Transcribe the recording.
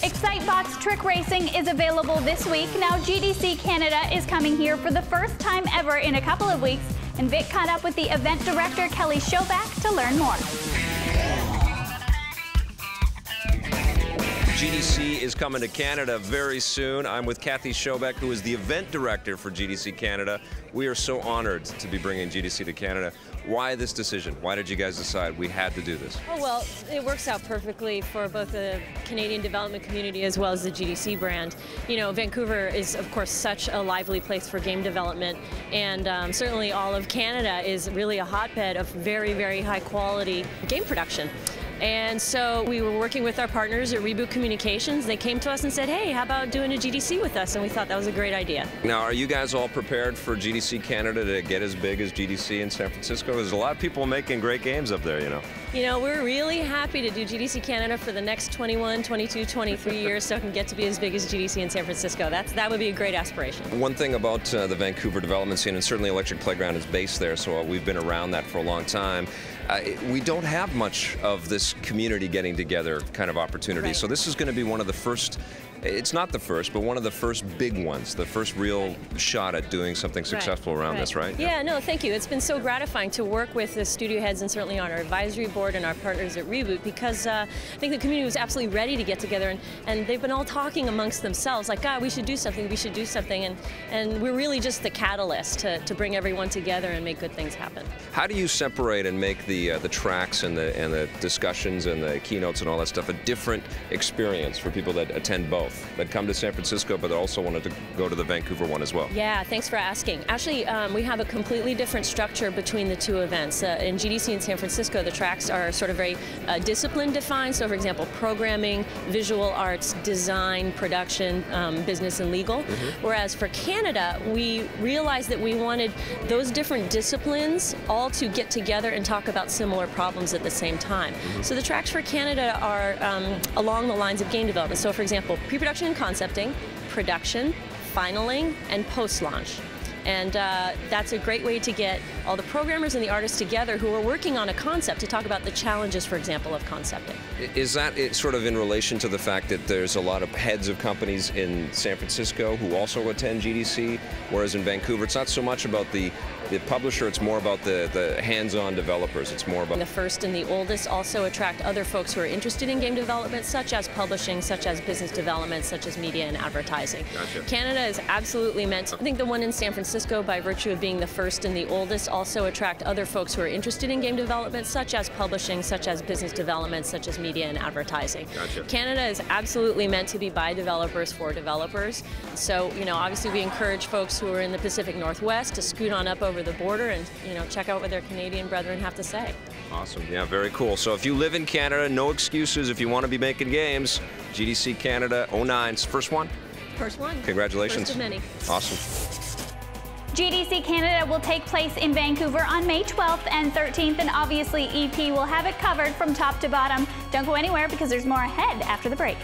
Excitebox Trick Racing is available this week. Now GDC Canada is coming here for the first time ever in a couple of weeks, and Vic caught up with the event director Kelly Schoback to learn more. GDC is coming to Canada very soon. I'm with Kathy Schoback, who is the event director for GDC Canada. We are so honored to be bringing GDC to Canada. Why this decision? Why did you guys decide we had to do this? Oh, well, it works out perfectly for both the Canadian development community as well as the GDC brand. You know, Vancouver is, of course, such a lively place for game development, and certainly all of Canada is really a hotbed of very, very high quality game production. And so we were working with our partners at Reboot Communications. They came to us and said, hey, how about doing a GDC with us? And we thought that was a great idea. Now, are you guys all prepared for GDC Canada to get as big as GDC in San Francisco? There's a lot of people making great games up there, you know. You know, we're really happy to do GDC Canada for the next 21, 22, 23 years so it can get to be as big as GDC in San Francisco. That would be a great aspiration. One thing about the Vancouver development scene, and certainly Electric Playground is based there, so we've been around that for a long time. We don't have much of this community getting together kind of opportunity. Right. So this is going to be one of the first, it's not the first, but one of the first big ones, the first real shot at doing something successful around this, right? Yeah, no, thank you. It's been so gratifying to work with the studio heads and certainly on our advisory board and our partners at Reboot, because I think the community was absolutely ready to get together, and they've been all talking amongst themselves like, God, we should do something, we should do something, and we're really just the catalyst to bring everyone together and make good things happen. How do you separate and make the tracks and the discussions and the keynotes and all that stuff a different experience for people that attend both, that come to San Francisco but also wanted to go to the Vancouver one as well? Yeah, thanks for asking. Actually, we have a completely different structure between the two events. In GDC in San Francisco, the tracks are sort of very discipline defined. So, for example, programming, visual arts, design, production, business, and legal. Whereas for Canada, we realized that we wanted those different disciplines all to get together and talk about similar problems at the same time. So the tracks for Canada are along the lines of game development. So, for example, pre-production and concepting, production, finaling, and post-launch. And that's a great way to get all the programmers and the artists together who are working on a concept to talk about the challenges, for example, of concepting. Is that sort of in relation to the fact that there's a lot of heads of companies in San Francisco who also attend GDC, whereas in Vancouver it's not so much about the publisher, it's more about the hands-on developers. It's more about... The first and the oldest also attract other folks who are interested in game development, such as publishing, such as business development, such as media and advertising. Gotcha. Canada is absolutely meant to, I think the one in San Francisco, by virtue of being the first and the oldest, also attract other folks who are interested in game development, such as publishing, such as business development, such as media and advertising. Gotcha. Canada is absolutely meant to be by developers for developers. So, you know, obviously we encourage folks who are in the Pacific Northwest to scoot on up over the border and, you know, check out what their Canadian brethren have to say. Awesome. Yeah, very cool. So if you live in Canada, no excuses if you want to be making games. GDC Canada 09's first one? First one. Congratulations. First of many. Awesome. GDC Canada will take place in Vancouver on May 12th and 13th, and obviously EP will have it covered from top to bottom. Don't go anywhere because there's more ahead after the break.